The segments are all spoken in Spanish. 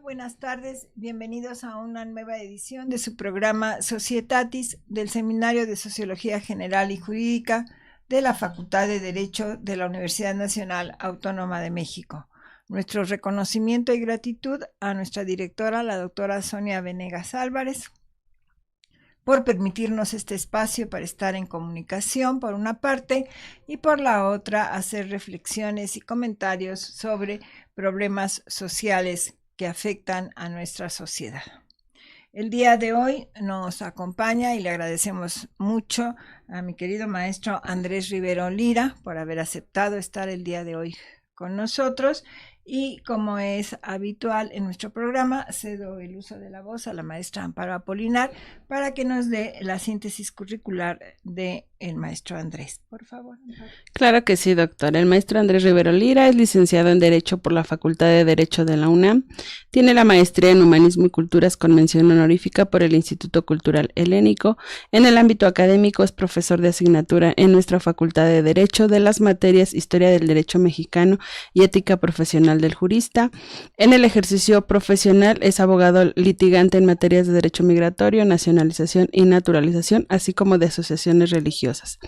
buenas tardes. Bienvenidos a una nueva edición de su programa Societatis del Seminario de Sociología General y Jurídica de la Facultad de Derecho de la Universidad Nacional Autónoma de México. Nuestro reconocimiento y gratitud a nuestra directora, la doctora Sonia Venegas Álvarez, por permitirnos este espacio para estar en comunicación por una parte y por la otra hacer reflexiones y comentarios sobre problemas sociales que afectan a nuestra sociedad. El día de hoy nos acompaña y le agradecemos mucho a mi querido maestro Andrés Rivero Lira por haber aceptado estar el día de hoy con nosotros. Y como es habitual en nuestro programa, cedo el uso de la voz a la maestra Amparo Apolinar para que nos dé la síntesis curricular del maestro Andrés. Por favor. Claro que sí, doctor. El maestro Andrés Rivero Lira es licenciado en Derecho por la Facultad de Derecho de la UNAM. Tiene la maestría en Humanismo y Culturas con mención honorífica por el Instituto Cultural Helénico. En el ámbito académico es profesor de asignatura en nuestra Facultad de Derecho de las materias Historia del Derecho Mexicano y Ética Profesional del Jurista. En el ejercicio profesional es abogado litigante en materias de derecho migratorio, nacionalización y naturalización, así como de asociaciones religiosas.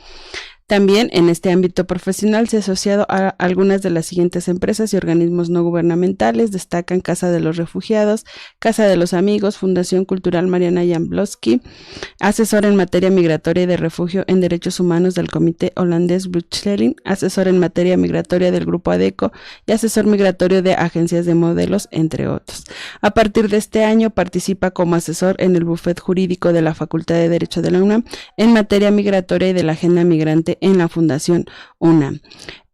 También en este ámbito profesional se ha asociado a algunas de las siguientes empresas y organismos no gubernamentales. Destacan Casa de los Refugiados, Casa de los Amigos, Fundación Cultural Mariana Jablonski, asesor en materia migratoria y de refugio en derechos humanos del Comité Holandés Bruxelles, asesor en materia migratoria del Grupo ADECO y asesor migratorio de agencias de modelos, entre otros. A partir de este año participa como asesor en el bufet jurídico de la Facultad de Derecho de la UNAM en materia migratoria y de la agenda migrante en la Fundación UNAM.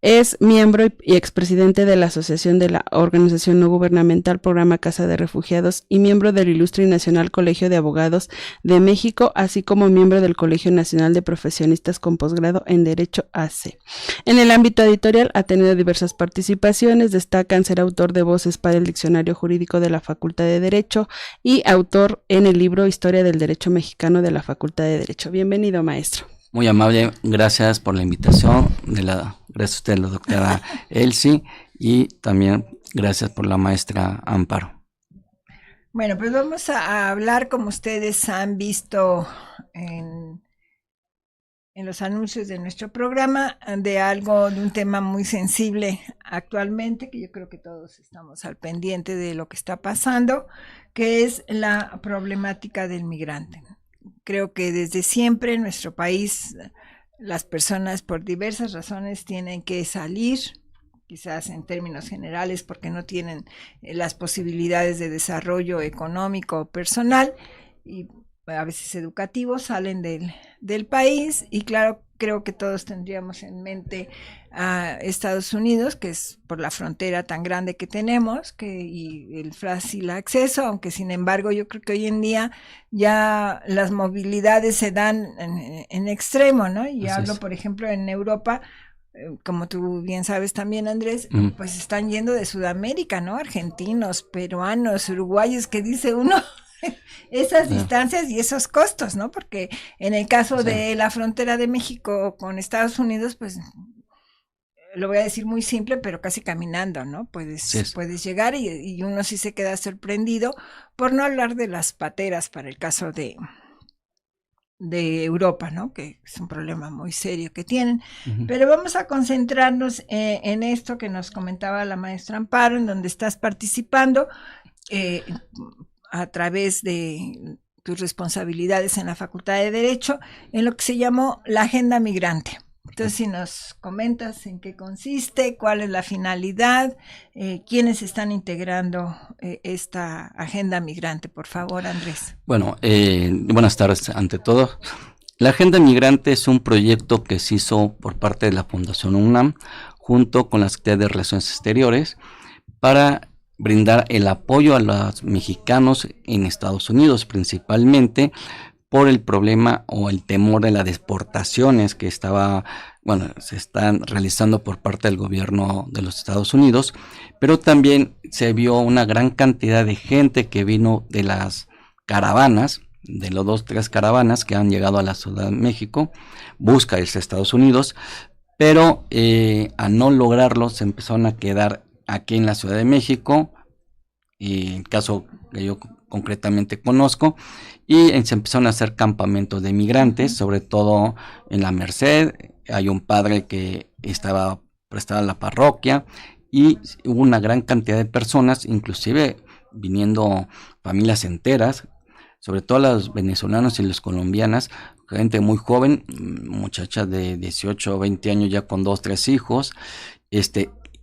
Es miembro y expresidente de la Asociación de la Organización No Gubernamental Programa Casa de Refugiados y miembro del Ilustre y Nacional Colegio de Abogados de México, así como miembro del Colegio Nacional de Profesionistas con Posgrado en Derecho AC. En el ámbito editorial ha tenido diversas participaciones, destacan ser autor de voces para el Diccionario Jurídico de la Facultad de Derecho y autor en el libro Historia del Derecho Mexicano de la Facultad de Derecho. Bienvenido, maestro. Muy amable, gracias por la invitación, gracias a usted, la doctora Elsie, y también gracias por la maestra Amparo. Bueno, pues vamos a hablar, como ustedes han visto en los anuncios de nuestro programa, de un tema muy sensible actualmente, que yo creo que todos estamos al pendiente de lo que está pasando, que es la problemática del migrante. Creo que desde siempre en nuestro país las personas por diversas razones tienen que salir, quizás en términos generales porque no tienen las posibilidades de desarrollo económico o personal y a veces educativos, salen del país y claro, creo que todos tendríamos en mente a Estados Unidos, que es por la frontera tan grande que tenemos y el fácil acceso, aunque sin embargo yo creo que hoy en día ya las movilidades se dan en extremo, ¿no? Y hablo, por ejemplo, en Europa, como tú bien sabes también, Andrés, pues están yendo de Sudamérica, ¿no? Argentinos, peruanos, uruguayos, que dice uno... esas distancias y esos costos, ¿no? Porque en el caso de la frontera de México con Estados Unidos, pues lo voy a decir muy simple, pero casi caminando, ¿no? Puedes llegar y uno sí se queda sorprendido, por no hablar de las pateras para el caso de Europa, ¿no? Que es un problema muy serio que tienen. Pero vamos a concentrarnos en esto que nos comentaba la maestra Amparo, en donde estás participando, a través de tus responsabilidades en la Facultad de Derecho, en lo que se llamó la Agenda Migrante. Entonces, si nos comentas en qué consiste, cuál es la finalidad, quiénes están integrando esta Agenda Migrante, por favor, Andrés. Bueno, buenas tardes ante todo. La Agenda Migrante es un proyecto que se hizo por parte de la Fundación UNAM, junto con la Secretaría de Relaciones Exteriores, para brindar el apoyo a los mexicanos en Estados Unidos, principalmente por el problema o el temor de las deportaciones que se están realizando por parte del gobierno de los Estados Unidos, pero también se vio una gran cantidad de gente que vino de las caravanas, de los 2-3 caravanas que han llegado a la Ciudad de México, busca irse a Estados Unidos, pero a no lograrlo se empezaron a quedar aquí en la Ciudad de México el caso que yo concretamente conozco, y se empezaron a hacer campamentos de migrantes, sobre todo en la Merced. Hay un padre que estaba prestado a la parroquia y hubo una gran cantidad de personas, inclusive viniendo familias enteras, sobre todo los venezolanos y los colombianas, gente muy joven, muchachas de 18 o 20 años ya con 2, 3 hijos.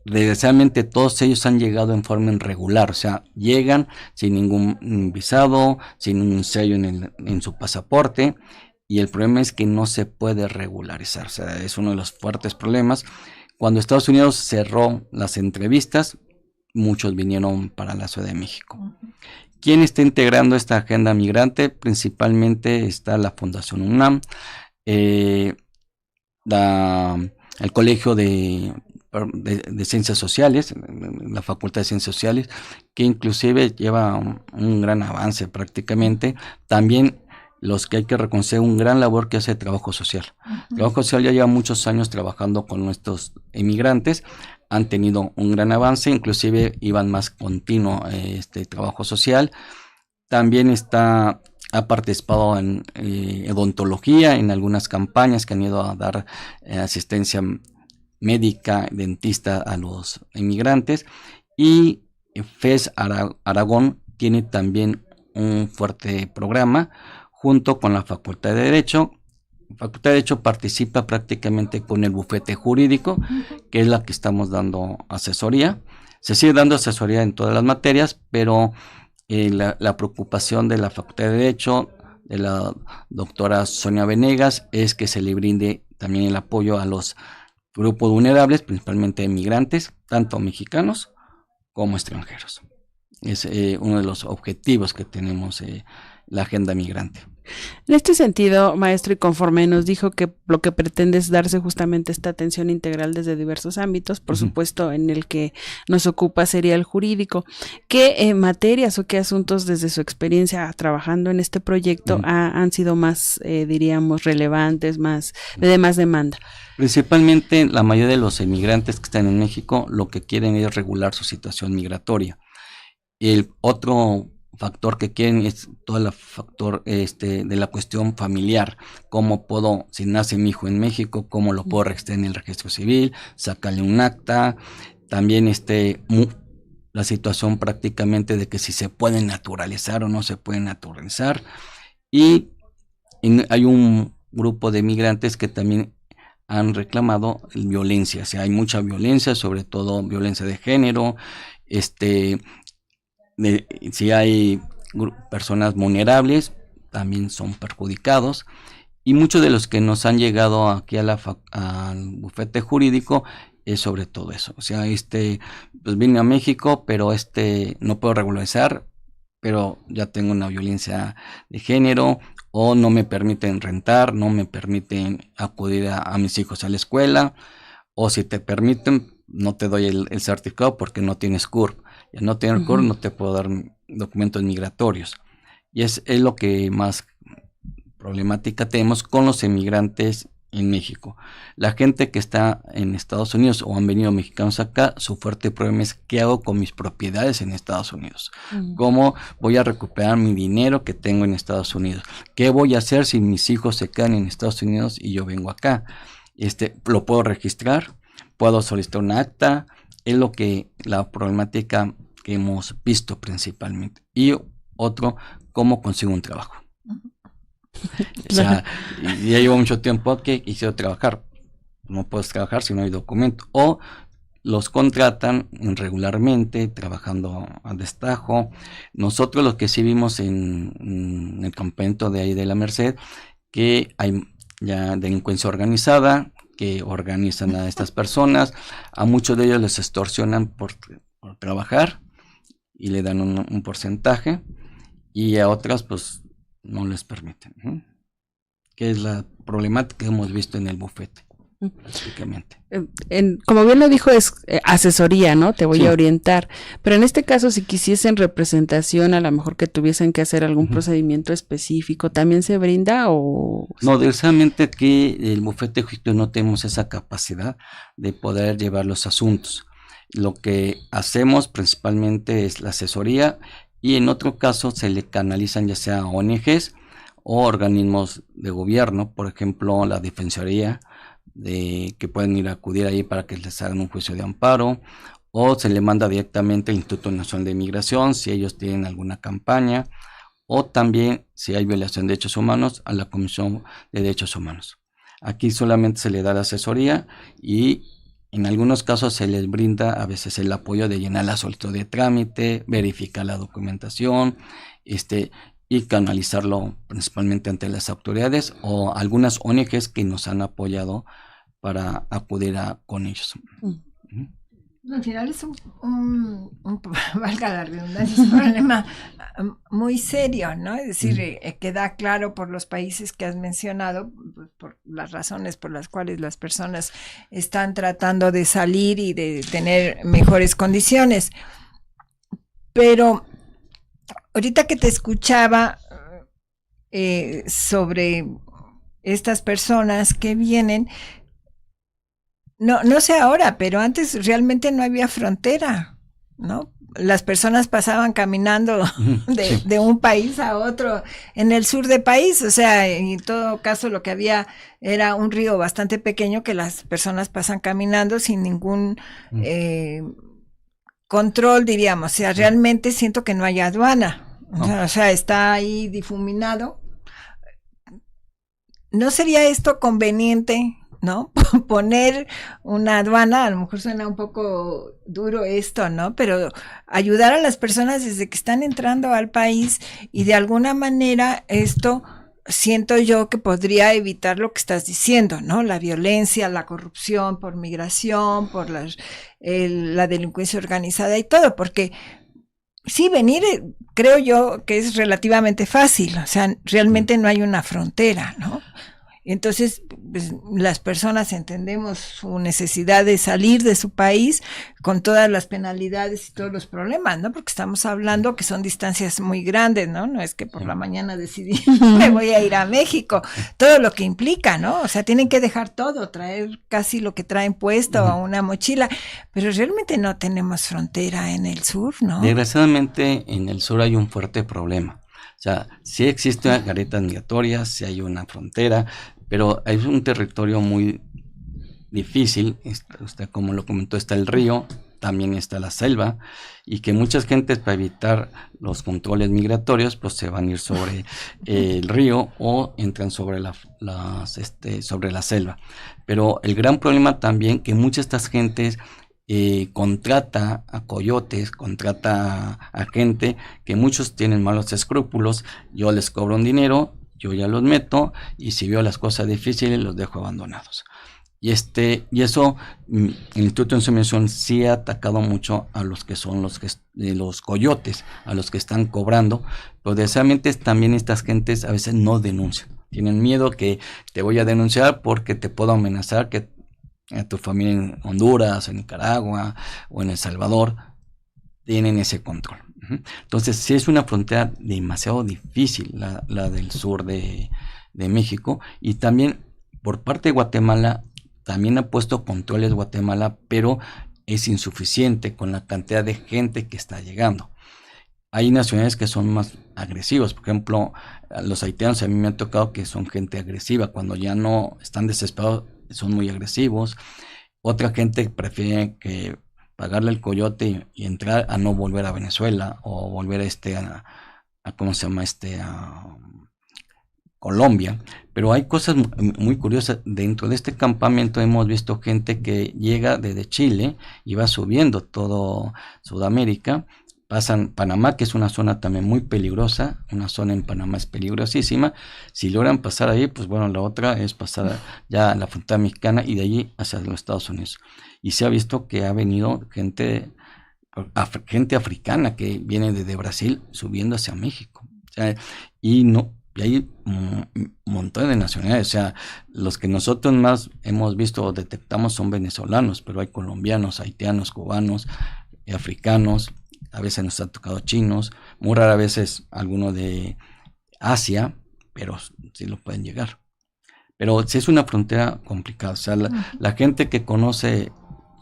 Desgraciadamente todos ellos han llegado en forma irregular, o sea, llegan sin ningún visado, sin un sello en su pasaporte, y el problema es que no se puede regularizar, o sea, es uno de los fuertes problemas. Cuando Estados Unidos cerró las entrevistas, muchos vinieron para la Ciudad de México. ¿Quién está integrando esta agenda migrante? Principalmente está la Fundación UNAM, el Colegio de Ciencias Sociales, la Facultad de Ciencias Sociales, que inclusive lleva un gran avance prácticamente. También los que hay que reconocer un gran labor que hace Trabajo Social. Trabajo Social ya lleva muchos años trabajando con nuestros emigrantes, han tenido un gran avance, inclusive iban más continuo Trabajo Social. También ha participado en odontología, en algunas campañas que han ido a dar asistencia médica, dentista a los inmigrantes, y FES Aragón tiene también un fuerte programa junto con la Facultad de Derecho. La Facultad de Derecho participa prácticamente con el bufete jurídico, que es la que estamos dando asesoría. Se sigue dando asesoría en todas las materias, pero la preocupación de la Facultad de Derecho, de la doctora Sonia Venegas, es que se le brinde también el apoyo a los grupos vulnerables, principalmente migrantes, tanto mexicanos como extranjeros. Es uno de los objetivos que tenemos la agenda migrante. En este sentido, maestro, y conforme nos dijo que lo que pretende es darse justamente esta atención integral desde diversos ámbitos, por supuesto en el que nos ocupa sería el jurídico, ¿qué materias o qué asuntos desde su experiencia trabajando en este proyecto han sido más, diríamos, relevantes, de más demanda? Principalmente la mayoría de los emigrantes que están en México lo que quieren es regular su situación migratoria. El otro factor que quieren es todo el factor de la cuestión familiar. ¿Cómo puedo, si nace mi hijo en México, cómo lo puedo registrar en el registro civil, sacarle un acta? También la situación prácticamente de que si se puede naturalizar o no se puede naturalizar. Y hay un grupo de migrantes que también han reclamado violencia. O sea, hay mucha violencia, sobre todo violencia de género, si hay personas vulnerables, también son perjudicados, y muchos de los que nos han llegado aquí al bufete jurídico es sobre todo eso. O sea, pues vine a México, pero no puedo regularizar, pero ya tengo una violencia de género, o no me permiten rentar, no me permiten acudir a mis hijos a la escuela, o si te permiten, no te doy el certificado porque no tienes CURP. Y al no tener CURP no te puedo dar documentos migratorios. Y es lo que más problemática tenemos con los emigrantes en México. La gente que está en Estados Unidos o han venido mexicanos acá, su fuerte problema es ¿qué hago con mis propiedades en Estados Unidos? ¿Cómo voy a recuperar mi dinero que tengo en Estados Unidos? ¿Qué voy a hacer si mis hijos se quedan en Estados Unidos y yo vengo acá? ¿Lo puedo registrar? ¿Puedo solicitar un acta? Es la problemática que hemos visto principalmente. Y otro, ¿cómo consigo un trabajo? O sea, ya llevo mucho tiempo que quisiera trabajar. No puedes trabajar si no hay documento. O los contratan irregularmente, trabajando a destajo. Nosotros lo que sí vimos en el campamento de ahí de la Merced, que hay ya delincuencia organizada, que organizan a estas personas. A muchos de ellos les extorsionan por trabajar y le dan un porcentaje, y a otras pues no les permiten, que es la problemática que hemos visto en el bufete prácticamente. Como bien lo dijo, es asesoría, ¿no? Te voy a orientar, pero en este caso si quisiesen representación, a lo mejor que tuviesen que hacer algún procedimiento específico, ¿también se brinda o...? No, desgraciadamente aquí el bufete jurídico no tenemos esa capacidad de poder llevar los asuntos. lo que hacemos principalmente es la asesoría y en otro caso se le canalizan ya sea a ONGs o organismos de gobierno, por ejemplo la Defensoría, que pueden ir a acudir ahí para que les hagan un juicio de amparo, o se le manda directamente al Instituto Nacional de Migración si ellos tienen alguna campaña, o también si hay violación de derechos humanos a la Comisión de Derechos Humanos. Aquí solamente se le da la asesoría y en algunos casos se les brinda a veces el apoyo de llenar la solicitud de trámite, verificar la documentación, y canalizarlo principalmente ante las autoridades o algunas ONGs que nos han apoyado para acudir con ellos. Al final es valga la redundancia, es un problema muy serio, ¿no? Es decir, queda claro por los países que has mencionado, por las razones por las cuales las personas están tratando de salir y de tener mejores condiciones. Pero ahorita que te escuchaba sobre estas personas que vienen, no sé ahora, pero antes realmente no había frontera, ¿no? Las personas pasaban caminando de un país a otro en el sur del país, o sea, en todo caso lo que había era un río bastante pequeño que las personas pasan caminando sin ningún control, diríamos, o sea, realmente siento que no hay aduana, o sea, está ahí difuminado. ¿No sería esto conveniente, no? Poner una aduana, a lo mejor suena un poco duro esto, ¿no? Pero ayudar a las personas desde que están entrando al país y de alguna manera esto siento yo que podría evitar lo que estás diciendo, ¿no? La violencia, la corrupción por migración, por la delincuencia organizada y todo, porque sí, venir creo yo que es relativamente fácil, o sea, realmente no hay una frontera, ¿no? Entonces, pues, las personas entendemos su necesidad de salir de su país con todas las penalidades y todos los problemas, ¿no? Porque estamos hablando que son distancias muy grandes, ¿no? No es que por la mañana decidí me voy a ir a México, todo lo que implica, ¿no? O sea, tienen que dejar todo, traer casi lo que traen puesto o una mochila, pero realmente no tenemos frontera en el sur, ¿no? Desgraciadamente en el sur hay un fuerte problema. O sea, sí existen garetas migratorias, sí hay una frontera, pero es un territorio muy difícil. Como lo comentó, está el río, también está la selva, y que muchas gentes para evitar los controles migratorios, pues se van a ir sobre el río o entran sobre sobre la selva. Pero el gran problema también que muchas de estas gentes contrata a coyotes, contrata a gente que muchos tienen malos escrúpulos. Yo les cobro un dinero, yo ya los meto y si veo las cosas difíciles los dejo abandonados. Y eso el Instituto de Inmigración sí ha atacado mucho a los que son los coyotes, a los que están cobrando, pero desgraciadamente también estas gentes a veces no denuncian. Tienen miedo que te voy a denunciar porque te puedo amenazar que a tu familia en Honduras, en Nicaragua o en El Salvador tienen ese control. Entonces sí es una frontera demasiado difícil la del sur de México, y también por parte de Guatemala también ha puesto controles Guatemala, pero es insuficiente con la cantidad de gente que está llegando. Hay nacionalidades que son más agresivos, por ejemplo, los haitianos a mí me ha tocado que son gente agresiva, cuando ya no están desesperados son muy agresivos. Otra gente prefiere que pagarle el coyote y entrar a no volver a Venezuela o volver a ¿cómo se llama? A Colombia. Pero hay cosas muy curiosas. Dentro de este campamento hemos visto gente que llega desde Chile y va subiendo todo Sudamérica. Pasan Panamá, que es una zona también muy peligrosa, una zona en Panamá es peligrosísima. Si logran pasar ahí, pues bueno, la otra es pasar ya a la frontera mexicana y de allí hacia los Estados Unidos. Y se ha visto que ha venido gente africana que viene desde Brasil subiendo hacia México. O sea, y hay un montón de nacionalidades. O sea, los que nosotros más hemos visto o detectamos son venezolanos, pero hay colombianos, haitianos, cubanos, africanos. A veces nos ha tocado chinos, muy rara veces alguno de Asia, pero sí lo pueden llegar. Pero sí es una frontera complicada. O sea, la gente que conoce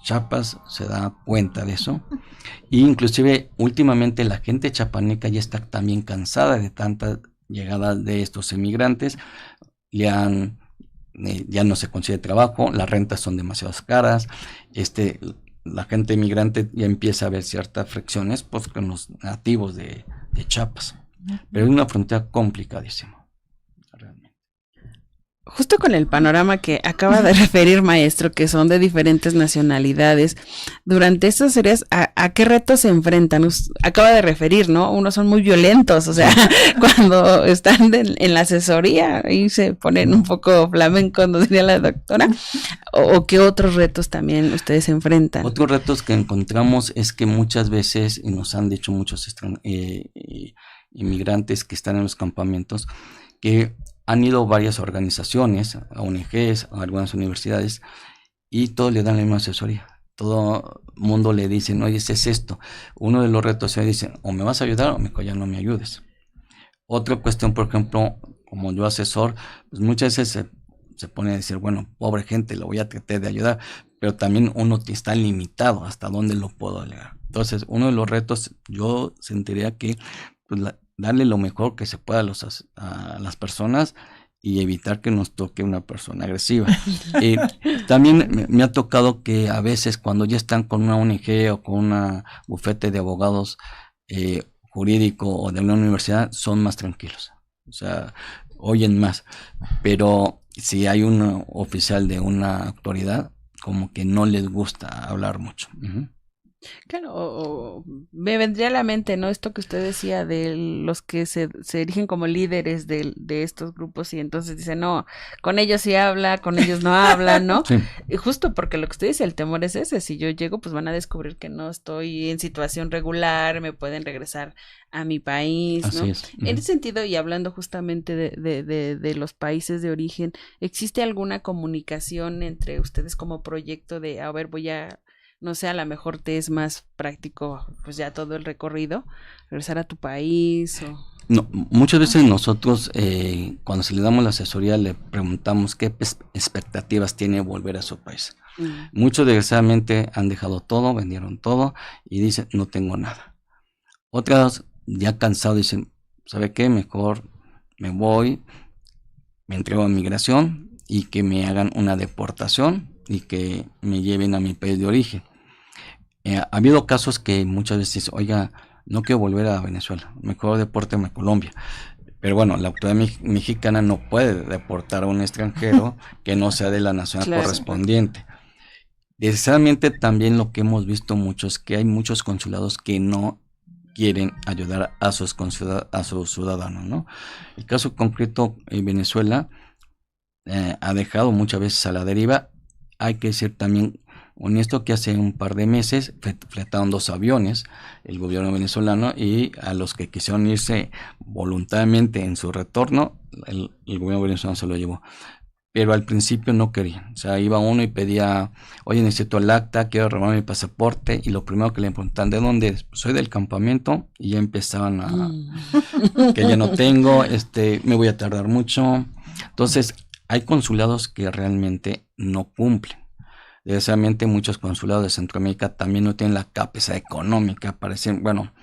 Chiapas se da cuenta de eso. Y inclusive últimamente la gente chapaneca ya está también cansada de tanta llegada de estos emigrantes. Ya no se consigue trabajo, las rentas son demasiado caras. La gente emigrante ya empieza a ver ciertas fricciones pues, con los nativos de Chiapas. Pero es una frontera complicadísima, realmente. Justo con el panorama que acaba de referir, maestro, que son de diferentes nacionalidades, durante estas series, ¿a qué retos se enfrentan? Acaba de referir, ¿no? Unos son muy violentos, o sea, cuando están en la asesoría y se ponen un poco flamencos, nos diría la doctora, o qué otros retos también ustedes se enfrentan. Otros retos que encontramos es que muchas veces, y nos han dicho muchos inmigrantes que están en los campamentos, que han ido varias organizaciones, a ONGs, a algunas universidades, y todos le dan la misma asesoría. Todo el mundo le dice, no, es esto. Uno de los retos se dice, o me vas a ayudar o mejor ya no me ayudes. Otra cuestión, por ejemplo, como yo asesor, pues muchas veces se pone a decir, bueno, pobre gente, lo voy a tratar de ayudar, pero también uno está limitado hasta dónde lo puedo llegar. Entonces, uno de los retos, yo sentiría que pues, darle lo mejor que se pueda a las personas y evitar que nos toque una persona agresiva. También me ha tocado que a veces cuando ya están con una ONG o con una bufete de abogados jurídico o de una universidad, son más tranquilos. O sea, oyen más. Pero si hay un oficial de una autoridad, como que no les gusta hablar mucho. Uh-huh. Claro, me vendría a la mente, ¿no? Esto que usted decía de los que se erigen como líderes de estos grupos y entonces dicen, no, con ellos sí habla, con ellos no habla, ¿no? Sí. Y justo porque lo que usted dice, el temor es ese, si yo llego, pues van a descubrir que no estoy en situación regular, me pueden regresar a mi país, ¿no? Así es. Uh-huh. En ese sentido, y hablando justamente de los países de origen, ¿existe alguna comunicación entre ustedes como proyecto de, a ver, no sé, a lo mejor te es más práctico, pues ya todo el recorrido, regresar a tu país o... No, muchas veces nosotros, cuando se le damos la asesoría, le preguntamos qué expectativas tiene volver a su país. Muchos, desgraciadamente, han dejado todo, vendieron todo y dicen, no tengo nada. Otros, ya cansados, dicen, ¿sabe qué? Mejor me voy, me entrego a migración y que me hagan una deportación y que me lleven a mi país de origen. Ha habido casos que muchas veces, oiga, no quiero volver a Venezuela, mejor depórteme a Colombia. Pero bueno, la autoridad mexicana no puede deportar a un extranjero que no sea de la nación correspondiente. Desgraciadamente también lo que hemos visto mucho es que hay muchos consulados que no quieren ayudar a sus ciudadanos, ¿no? El caso concreto en Venezuela ha dejado muchas veces a la deriva. Hay que ser también honesto que hace un par de meses fletaron 2 aviones el gobierno venezolano y a los que quisieron irse voluntariamente en su retorno, el gobierno venezolano se lo llevó. Pero al principio no querían. O sea, iba uno y pedía, oye, necesito el acta, quiero renovar mi pasaporte. Y lo primero que le preguntan, ¿de dónde es? Soy del campamento. Y ya empezaban que ya no tengo, me voy a tardar mucho. Entonces, hay consulados que realmente no cumplen. Desgraciadamente muchos consulados de Centroamérica también no tienen la capacidad económica para decir, bueno,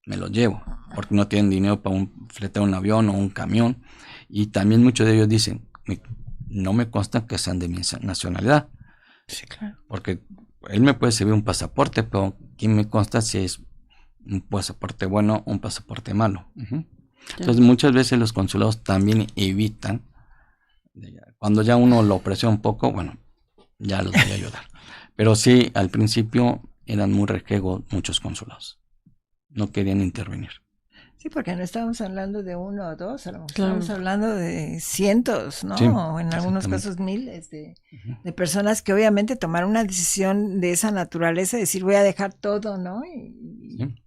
me lo llevo, porque no tienen dinero para fletar un avión o un camión. Y también muchos de ellos dicen, no me consta que sean de mi nacionalidad. Sí, claro. Porque él me puede servir un pasaporte, pero ¿quién me consta si es un pasaporte bueno o un pasaporte malo? Uh-huh. Entonces muchas veces los consulados también evitan. Cuando ya uno lo presiona un poco, bueno, ya los voy a ayudar. Pero sí, al principio eran muy rejegos muchos consulados. No querían intervenir. Sí, porque no estamos hablando de 1 o 2, a lo mejor estamos hablando de cientos, ¿no? Sí, o en algunos casos miles de personas que obviamente tomaron una decisión de esa naturaleza, decir voy a dejar todo, ¿no? Y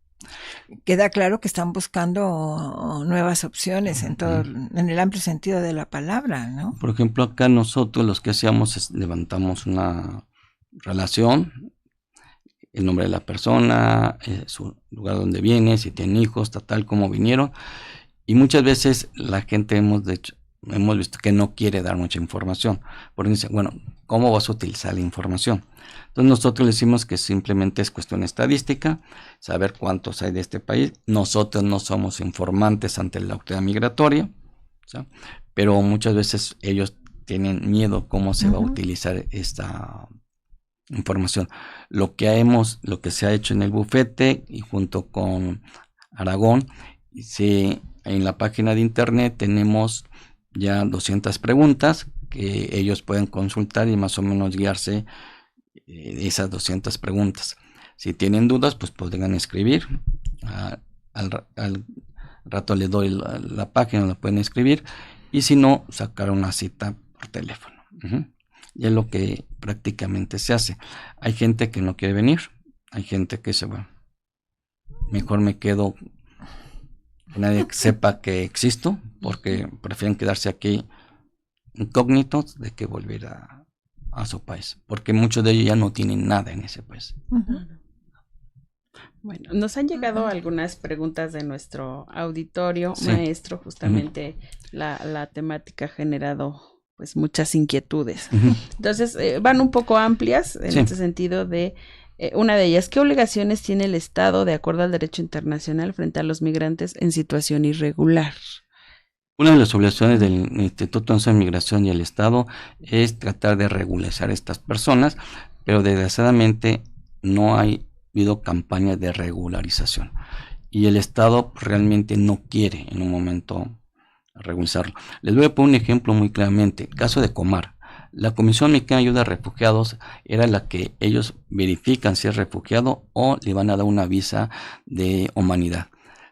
queda claro que están buscando nuevas opciones en todo, en el amplio sentido de la palabra, ¿no? Por ejemplo, acá nosotros los que hacíamos es levantamos una relación, el nombre de la persona, su lugar donde viene, si tienen hijos, tal como vinieron. Y muchas veces la gente hemos hemos visto que no quiere dar mucha información, porque dice, bueno, ¿cómo vas a utilizar la información? Entonces nosotros le decimos que simplemente es cuestión estadística, saber cuántos hay de este país. Nosotros no somos informantes ante la autoridad migratoria, ¿sí? Pero muchas veces ellos tienen miedo cómo se va a utilizar esta información. Lo que se ha hecho en el bufete y junto con Aragón, en la página de internet tenemos ya 200 preguntas que ellos pueden consultar y más o menos guiarse esas 200 preguntas. Si tienen dudas, pues podrían escribir. Al rato les doy la página, la pueden escribir. Y si no, sacar una cita por teléfono. Y es lo que prácticamente se hace. Hay gente que no quiere venir. Hay gente que dice, bueno, mejor me quedo, que nadie sepa que existo, porque prefieren quedarse aquí incógnitos de que volver a su país, porque muchos de ellos ya no tienen nada en ese país. Bueno, nos han llegado algunas preguntas de nuestro auditorio, maestro. Justamente la temática ha generado pues muchas inquietudes. Entonces, van un poco amplias en este sentido de una de ellas, ¿qué obligaciones tiene el Estado de acuerdo al derecho internacional frente a los migrantes en situación irregular? Una de las obligaciones del Instituto Nacional de Migración y el Estado es tratar de regularizar a estas personas, pero desgraciadamente no ha habido campañas de regularización y el Estado realmente no quiere en un momento regularizarlo. Les voy a poner un ejemplo muy claramente, caso de Comar. La Comisión Mexicana de Ayuda a Refugiados era la que ellos verifican si es refugiado o le van a dar una visa de humanidad.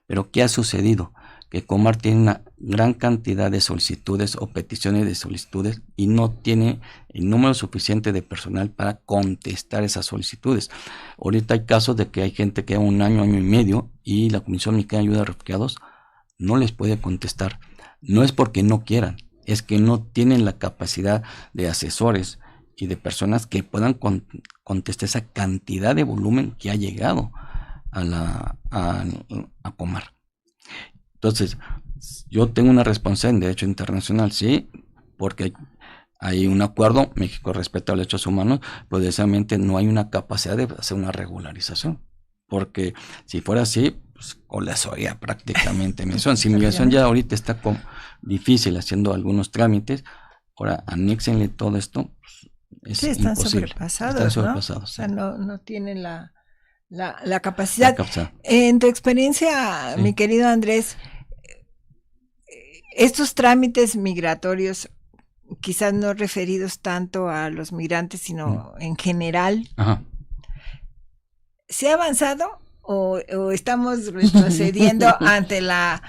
Pero ¿qué ha sucedido? Que Comar tiene una gran cantidad de solicitudes o peticiones de solicitudes y no tiene el número suficiente de personal para contestar esas solicitudes. Ahorita hay casos de que hay gente que lleva un año, año y medio y la Comisión Mexicana de Ayuda a Refugiados no les puede contestar. No es porque no quieran, es que no tienen la capacidad de asesores y de personas que puedan contestar esa cantidad de volumen que ha llegado a Comar. Entonces, yo tengo una responsabilidad en derecho internacional, sí, porque hay un acuerdo, México respeta los derechos humanos, pero precisamente no hay una capacidad de hacer una regularización, porque si fuera así, pues con la soya prácticamente migración. Si migración ya ahorita está difícil haciendo algunos trámites, ahora anéxenle todo esto, pues, es están imposible. Sobrepasados, ¿no? O sea, no tienen la capacidad. En tu experiencia, mi querido Andrés, estos trámites migratorios, quizás no referidos tanto a los migrantes, sino en general, ¿se ha avanzado o estamos retrocediendo ante la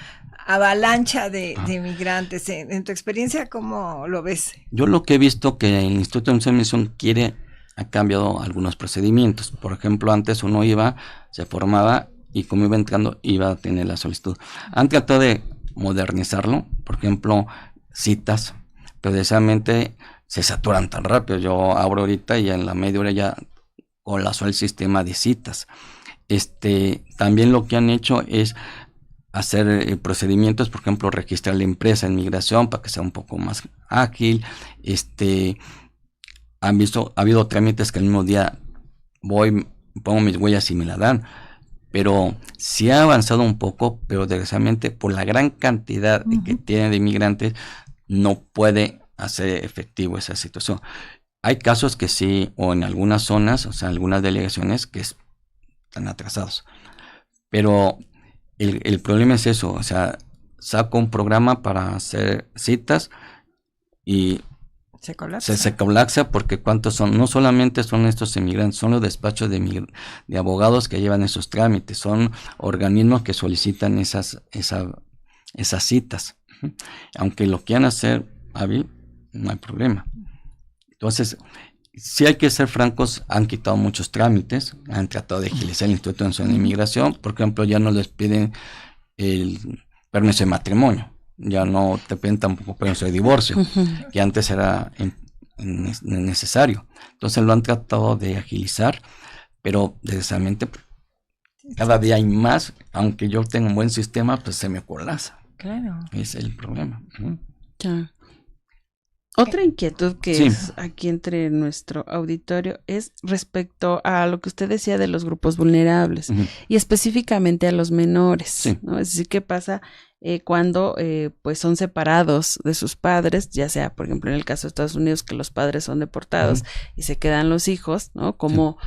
avalancha de migrantes? En tu experiencia, ¿cómo lo ves? Yo lo que he visto que el Instituto Nacional de Migración ha cambiado algunos procedimientos. Por ejemplo, antes uno iba, se formaba y como iba entrando, iba a tener la solicitud. Han tratado de modernizarlo, por ejemplo, citas, pero precisamente se saturan tan rápido. Yo abro ahorita y en la media hora ya colapsó el sistema de citas. También lo que han hecho es hacer procedimientos, por ejemplo, registrar la empresa en migración para que sea un poco más ágil. Ha habido trámites que el mismo día voy, pongo mis huellas y me la dan, pero sí ha avanzado un poco, pero desgraciadamente por la gran cantidad que tiene de inmigrantes no puede hacer efectivo esa situación. Hay casos que sí, o en algunas zonas, o sea, algunas delegaciones que están atrasados, pero el problema es eso, o sea, saco un programa para hacer citas y se colapsa porque cuántos son, no solamente son estos inmigrantes, son los despachos de abogados que llevan esos trámites, son organismos que solicitan esas citas. Aunque lo quieran hacer hábil, no hay problema. Entonces, sí hay que ser francos, han quitado muchos trámites, han tratado de agilizar el Instituto Nacional de Inmigración, por ejemplo, ya no les piden el permiso de matrimonio. Ya no te piden tampoco permiso de divorcio, que antes era necesario. Entonces lo han tratado de agilizar, pero desgraciadamente cada día hay más, aunque yo tenga un buen sistema, pues se me colapsa. Claro. Ese es el problema. Ya. Otra inquietud que Sí. es aquí entre nuestro auditorio es respecto a lo que usted decía de los grupos vulnerables Ujú. y específicamente a los menores, Sí. ¿no? Es decir, ¿qué pasa cuando pues son separados de sus padres? Ya sea, por ejemplo, en el caso de Estados Unidos, que los padres son deportados Ujú. y se quedan los hijos, ¿no? Como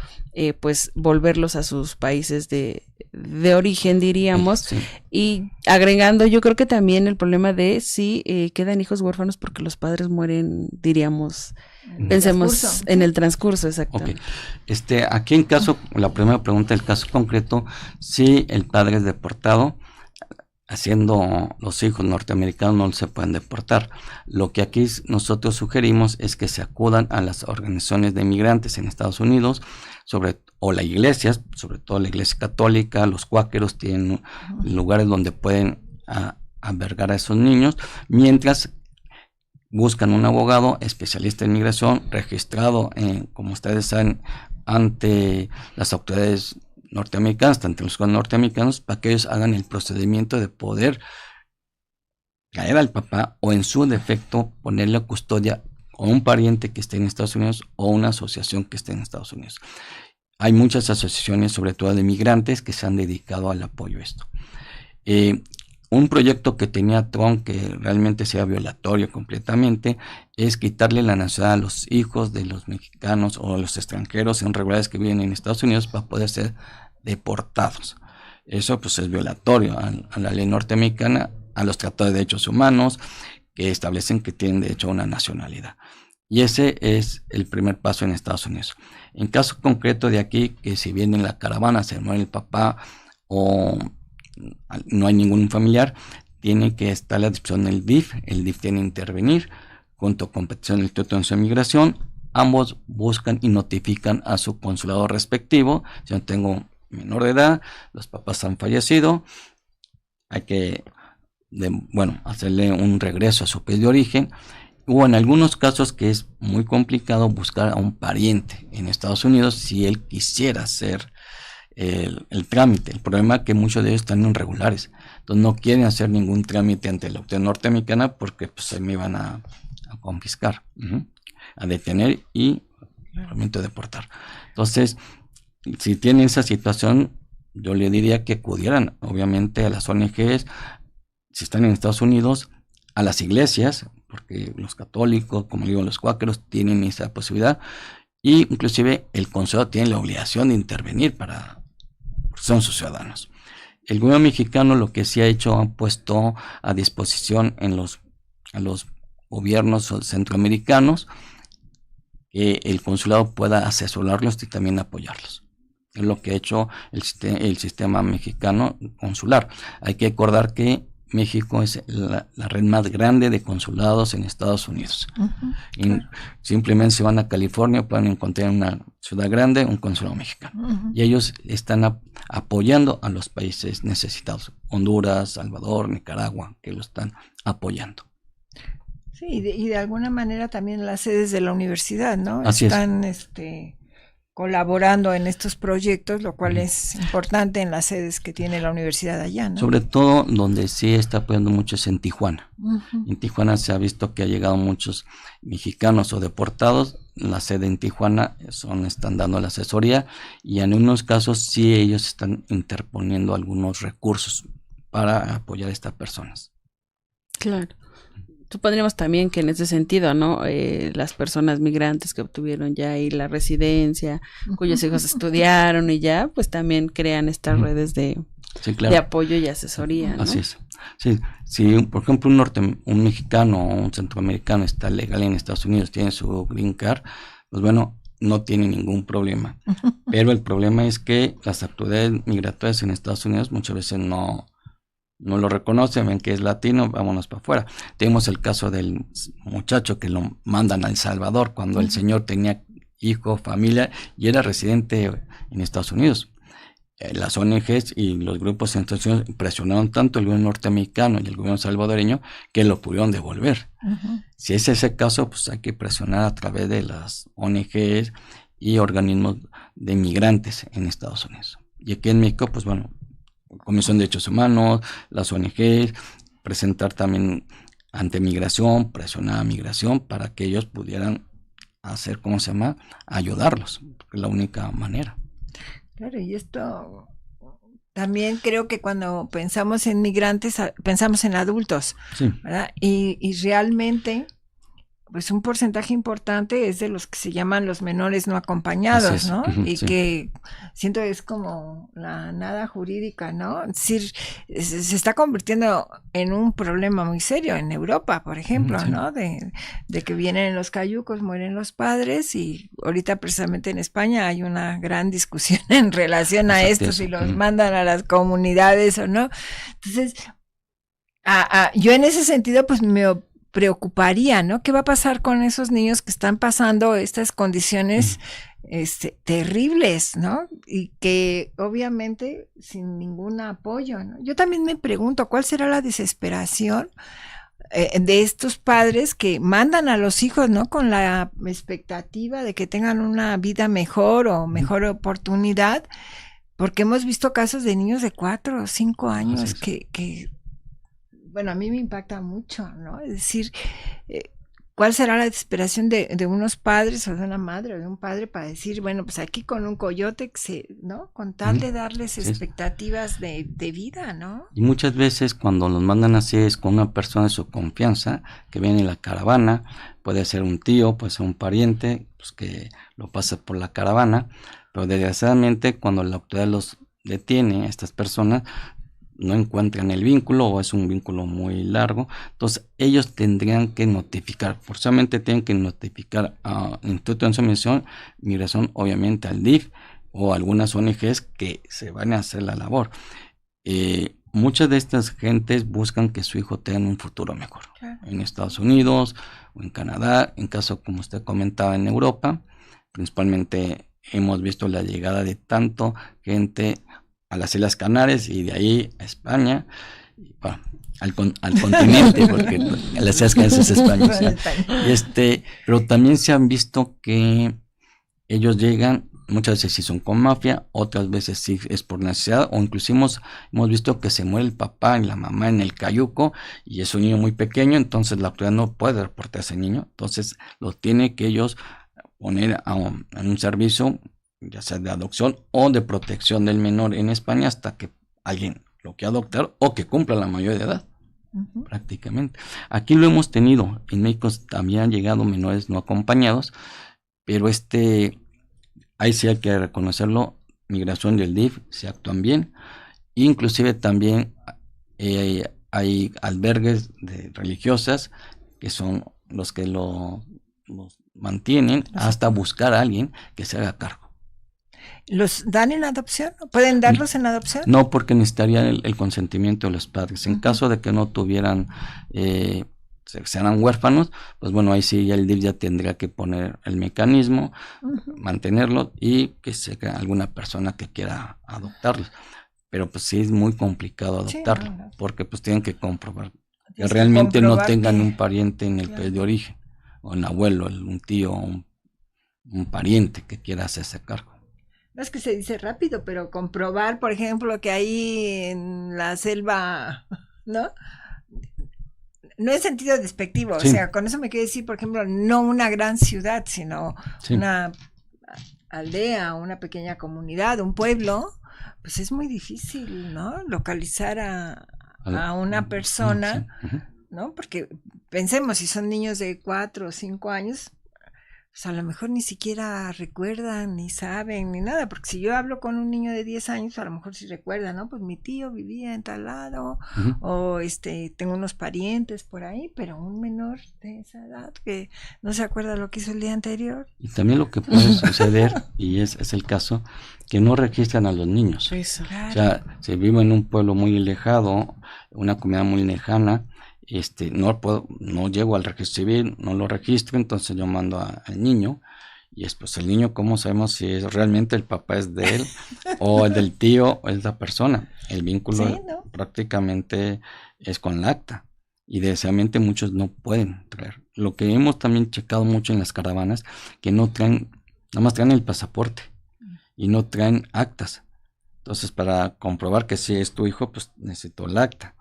pues volverlos a sus países de origen, diríamos. Sí. Y agregando, yo creo que también el problema de si quedan hijos huérfanos porque los padres mueren, diríamos, el pensemos transcurso. en el transcurso, Ok. exactamente. Aquí en caso, la primera pregunta, el caso concreto, si el padre es deportado, haciendo los hijos norteamericanos no se pueden deportar. Lo que aquí nosotros sugerimos es que se acudan a las organizaciones de migrantes en Estados Unidos, o las iglesias, sobre todo la iglesia católica, los cuáqueros tienen lugares donde pueden albergar a esos niños, mientras buscan un abogado especialista en migración registrado, como ustedes saben, ante las autoridades norteamericanas, ante los jueces norteamericanos, para que ellos hagan el procedimiento de poder traer al papá o en su defecto ponerle a custodia a un pariente que esté en Estados Unidos o una asociación que esté en Estados Unidos. Hay muchas asociaciones, sobre todo de migrantes, que se han dedicado al apoyo a esto. Un proyecto que tenía Trump, que realmente sea violatorio completamente, es quitarle la nacionalidad a los hijos de los mexicanos o los extranjeros irregulares que viven en Estados Unidos para poder ser deportados. Eso pues es violatorio a la ley norteamericana, a los tratados de derechos humanos que establecen que tienen derecho a una nacionalidad. Y ese es el primer paso en Estados Unidos. En caso concreto de aquí, que si viene en la caravana, se muere el papá o no hay ningún familiar, tiene que estar a la disposición del DIF. El DIF tiene que intervenir junto con petición del Instituto de Migración. Ambos buscan y notifican a su consulado respectivo. Si yo tengo menor de edad, los papás han fallecido, hay que hacerle un regreso a su país de origen, o en algunos casos que es muy complicado buscar a un pariente en Estados Unidos si él quisiera hacer el trámite. El problema es que muchos de ellos están irregulares, entonces no quieren hacer ningún trámite ante la autoridad norteamericana porque pues se me van a confiscar, a detener y realmente deportar. Entonces, si tienen esa situación, yo le diría que acudieran obviamente a las ONGs, si están en Estados Unidos, a las iglesias, porque los católicos, como digo, los cuáqueros tienen esa posibilidad, y inclusive el consulado tiene la obligación de intervenir porque son sus ciudadanos. El gobierno mexicano lo que sí ha hecho, ha puesto a disposición a los gobiernos centroamericanos que el consulado pueda asesorarlos y también apoyarlos. Es lo que ha hecho el sistema mexicano consular. Hay que recordar que México es la red más grande de consulados en Estados Unidos. Claro. Simplemente si van a California pueden encontrar en una ciudad grande un consulado mexicano. Y ellos están apoyando a los países necesitados. Honduras, Salvador, Nicaragua, que lo están apoyando. Sí, y de alguna manera también las sedes de la universidad, ¿no? Así están colaborando en estos proyectos, lo cual es importante en las sedes que tiene la universidad allá, ¿no? Sobre todo donde sí está apoyando mucho es en Tijuana. En Tijuana se ha visto que ha llegado muchos mexicanos o deportados. La sede en Tijuana están dando la asesoría y en unos casos sí ellos están interponiendo algunos recursos para apoyar a estas personas. Claro. Supondríamos también que en ese sentido, ¿no? Las personas migrantes que obtuvieron ya ahí la residencia, cuyos hijos estudiaron y ya, pues también crean estas redes de apoyo y asesoría, ¿no? Así es. Sí, si por ejemplo un mexicano o un centroamericano está legal en Estados Unidos, tiene su green card, pues bueno, no tiene ningún problema. Pero el problema es que las autoridades migratorias en Estados Unidos muchas veces no lo reconocen, ven que es latino, vámonos para afuera. Tenemos el caso del muchacho que lo mandan a El Salvador cuando el señor tenía hijo, familia y era residente en Estados Unidos. Las ONGs y los grupos en Estados Unidos presionaron tanto el gobierno norteamericano y el gobierno salvadoreño que lo pudieron devolver. Si es ese caso, pues hay que presionar a través de las ONGs y organismos de migrantes en Estados Unidos. Y aquí en México, pues bueno, Comisión de Derechos Humanos, las ONGs, presentar también ante migración, presionar a migración para que ellos pudieran hacer, ayudarlos, porque es la única manera. Claro, y esto también creo que cuando pensamos en migrantes, pensamos en adultos, Sí. ¿verdad? Y realmente, pues un porcentaje importante es de los que se llaman los menores no acompañados, ¿no? Y sí. que siento es como la nada jurídica, ¿no? Es decir, se está convirtiendo en un problema muy serio en Europa, por ejemplo, Sí. ¿no? De que vienen los cayucos, mueren los padres, y ahorita precisamente en España hay una gran discusión en relación a esto, si los mandan a las comunidades o no. Entonces, yo en ese sentido, pues me preocuparía, ¿no? ¿Qué va a pasar con esos niños que están pasando estas condiciones terribles, ¿no? Y que obviamente sin ningún apoyo, ¿no? Yo también me pregunto, ¿cuál será la desesperación de estos padres que mandan a los hijos, ¿no? Con la expectativa de que tengan una vida mejor o mejor oportunidad, porque hemos visto casos de niños de 4 o 5 años que bueno, a mí me impacta mucho, ¿no? Es decir, ¿cuál será la desesperación de unos padres o de una madre o de un padre para decir, bueno, pues aquí con un coyote, ¿no? Con tal de darles expectativas de vida, ¿no? Y muchas veces cuando los mandan así es con una persona de su confianza que viene en la caravana, puede ser un tío, puede ser un pariente, pues que lo pasa por la caravana, pero desgraciadamente cuando la autoridad los detiene a estas personas, no encuentran el vínculo o es un vínculo muy largo, entonces ellos tendrían que notificar, forzosamente tienen que notificar al Instituto de Migración, obviamente al DIF o algunas ONGs que se van a hacer la labor. Muchas de estas gentes buscan que su hijo tenga un futuro mejor, en Estados Unidos o en Canadá, en caso como usted comentaba en Europa, principalmente hemos visto la llegada de tanto gente a las Islas Canarias y de ahí a España, bueno, al continente, porque las Islas Canarias es España, ¿sí? Pero también se han visto que ellos llegan, muchas veces sí son con mafia, otras veces sí es por necesidad, o inclusive hemos visto que se muere el papá y la mamá en el cayuco, y es un niño muy pequeño, entonces la autoridad no puede reportar a ese niño, entonces lo tiene que ellos poner en un servicio, ya sea de adopción o de protección del menor en España hasta que alguien lo quiera adoptar o que cumpla la mayoría de edad, prácticamente. Aquí lo hemos tenido, en México también han llegado menores no acompañados, pero ahí sí hay que reconocerlo, migración del DIF se actúan bien, inclusive también hay albergues religiosas que son los que los mantienen hasta buscar a alguien que se haga cargo. ¿Los dan en adopción? ¿Pueden darlos en adopción? No, porque necesitarían el consentimiento de los padres. En caso de que no tuvieran, sean huérfanos, pues bueno, ahí sí el DIF ya tendría que poner el mecanismo, mantenerlo y que sea alguna persona que quiera adoptarlos. Pero pues sí es muy complicado adoptarlo, porque pues tienen que comprobar que realmente no tengan un pariente en el país de origen, o un abuelo, un tío, un pariente que quiera hacerse cargo. No es que se dice rápido, pero comprobar, por ejemplo, que ahí en la selva, ¿no? No en sentido despectivo, o sea, con eso me quiero decir, por ejemplo, no una gran ciudad, sino una aldea, una pequeña comunidad, un pueblo, pues es muy difícil, ¿no? Localizar a una persona, ¿no? Porque pensemos, si son niños de 4 o 5 años, pues a lo mejor ni siquiera recuerdan, ni saben, ni nada, porque si yo hablo con un niño de 10 años, a lo mejor sí recuerda, ¿no? Pues mi tío vivía en tal lado, o tengo unos parientes por ahí, pero un menor de esa edad que no se acuerda lo que hizo el día anterior. Y también lo que puede suceder, y es el caso, que no registran a los niños. Eso. Claro. O sea, si vivo en un pueblo muy alejado, una comunidad muy lejana, no llego al registro civil, no lo registro, entonces yo mando al niño, y después el niño, ¿cómo sabemos si es realmente el papá es de él o el del tío o es la persona? El vínculo prácticamente es con la acta, y desgraciadamente muchos no pueden traer. Lo que hemos también checado mucho en las caravanas, que no traen, nada más traen el pasaporte y no traen actas. Entonces, para comprobar que sí es tu hijo, pues necesito el acta.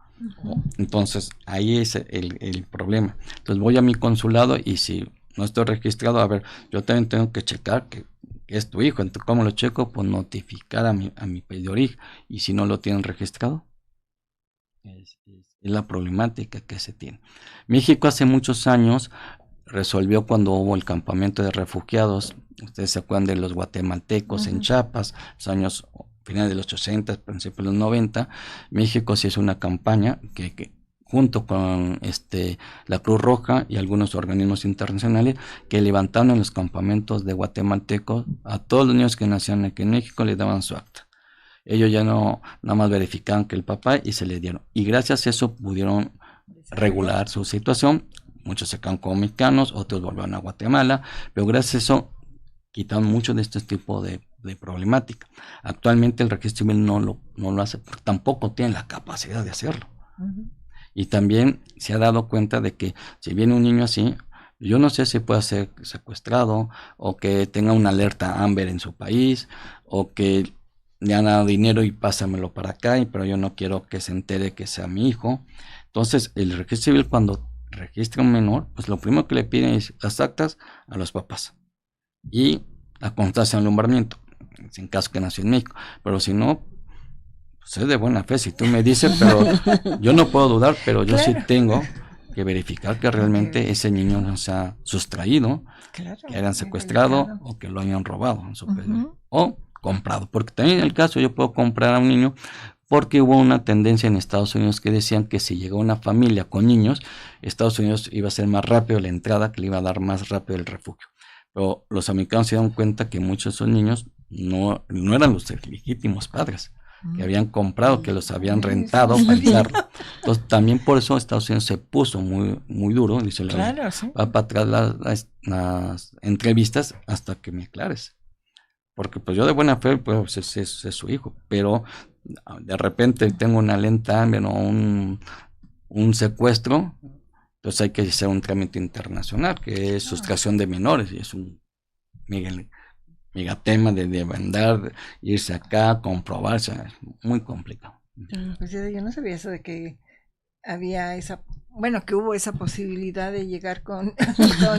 Entonces, ahí es el problema. Entonces, voy a mi consulado y si no estoy registrado, a ver, yo también tengo que checar que es tu hijo. Entonces, ¿cómo lo checo? Pues notificar a mi país de origen. Y si no lo tienen registrado, es la problemática que se tiene. México hace muchos años resolvió cuando hubo el campamento de refugiados. Ustedes se acuerdan de los guatemaltecos en Chiapas, los años finales de los 80, principios de los 90. México sí hizo una campaña que junto con la Cruz Roja y algunos organismos internacionales, que levantaron en los campamentos de guatemaltecos a todos los niños que nacían aquí en México, les daban su acta. Ellos ya no, nada más verificaban que el papá y se le dieron. Y gracias a eso pudieron regular su situación. Muchos se quedaron como mexicanos, otros volvieron a Guatemala, pero gracias a eso quitaron mucho de este tipo de problemática. Actualmente el registro civil no lo hace, porque tampoco tiene la capacidad de hacerlo. Y también se ha dado cuenta de que si viene un niño así, yo no sé si puede ser secuestrado, o que tenga una alerta Amber en su país, o que le han dado dinero y pásamelo para acá, pero yo no quiero que se entere que sea mi hijo. Entonces, el registro civil, cuando registra un menor, pues lo primero que le piden es las actas a los papás y la constancia de alumbramiento, en caso que nació en México. Pero si no, pues es de buena fe, si tú me dices, pero yo no puedo dudar, pero yo sí tengo que verificar que realmente ese niño no se ha sustraído, que hayan secuestrado o que lo hayan robado en su o comprado, porque también en el caso yo puedo comprar a un niño, porque hubo una tendencia en Estados Unidos que decían que si llegó una familia con niños, Estados Unidos iba a ser más rápido la entrada, que le iba a dar más rápido el refugio. Pero los americanos se dieron cuenta que muchos de esos niños no eran los legítimos padres, que habían comprado, que los habían rentado para ayudarlo. Entonces también por eso Estados Unidos se puso muy, muy duro, dice, va para atrás las entrevistas hasta que me aclares. Porque pues yo de buena fe, pues es su hijo, pero de repente tengo una lenta Amber o un secuestro, entonces hay que hacer un trámite internacional, que es sustracción de menores, y es un mega tema de mandar, irse acá, comprobarse, es muy complicado. Pues yo no sabía eso de que había que hubo esa posibilidad de llegar con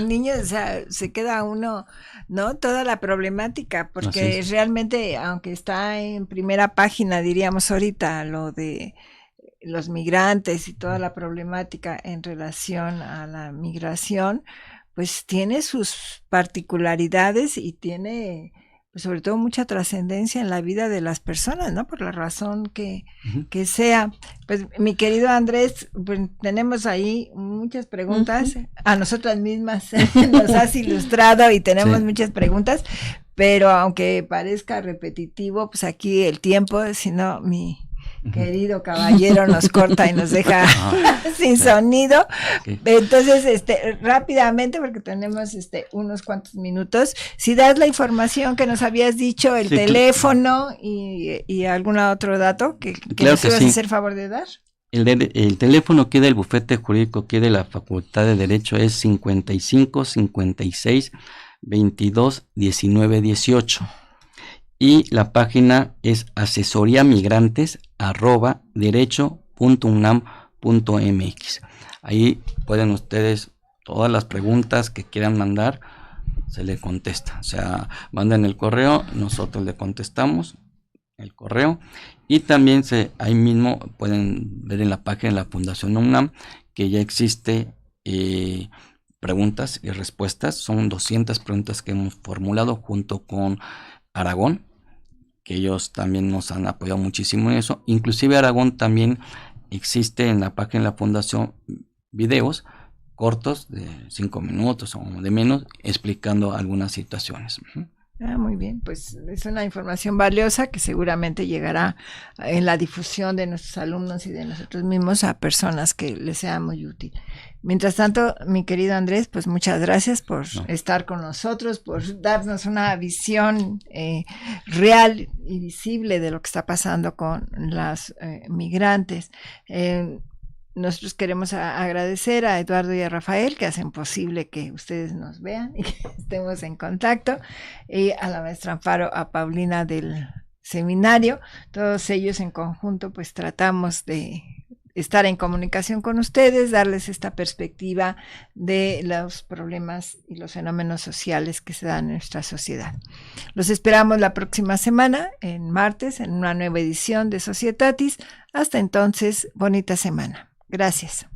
niños, o sea, se queda uno, ¿no? Toda la problemática, porque realmente, aunque está en primera página, diríamos ahorita, lo de los migrantes y toda la problemática en relación a la migración, pues tiene sus particularidades y tiene, pues sobre todo, mucha trascendencia en la vida de las personas, ¿no? Por la razón que sea. Pues mi querido Andrés, pues tenemos ahí muchas preguntas, a nosotras mismas nos has ilustrado y tenemos muchas preguntas, pero aunque parezca repetitivo, pues aquí el tiempo, si no, mi querido caballero nos corta y nos deja sin sonido. Entonces, rápidamente, porque tenemos unos cuantos minutos, si das la información que nos habías dicho, el teléfono y algún otro dato que nos ibas a hacer favor de dar. El teléfono aquí del bufete jurídico aquí de la Facultad de Derecho es 55 56 22 19 18. Y la página es asesoriamigrantes@derecho.unam.mx. Ahí pueden ustedes, todas las preguntas que quieran mandar, se le contesta. O sea, mandan el correo, nosotros le contestamos el correo. Y también ahí mismo pueden ver en la página de la Fundación UNAM que ya existe preguntas y respuestas. Son 200 preguntas que hemos formulado junto con Aragón, que ellos también nos han apoyado muchísimo en eso. Inclusive Aragón también existe en la página de la Fundación videos cortos de 5 minutos o de menos explicando algunas situaciones. Muy bien, pues es una información valiosa que seguramente llegará en la difusión de nuestros alumnos y de nosotros mismos a personas que les sea muy útil. Mientras tanto, mi querido Andrés, pues muchas gracias por estar con nosotros, por darnos una visión real y visible de lo que está pasando con las migrantes. Nosotros queremos agradecer a Eduardo y a Rafael que hacen posible que ustedes nos vean y que estemos en contacto, y a la maestra Amparo, a Paulina del seminario. Todos ellos en conjunto pues tratamos de estar en comunicación con ustedes, darles esta perspectiva de los problemas y los fenómenos sociales que se dan en nuestra sociedad. Los esperamos la próxima semana, en martes, en una nueva edición de Societatis. Hasta entonces, bonita semana. Gracias.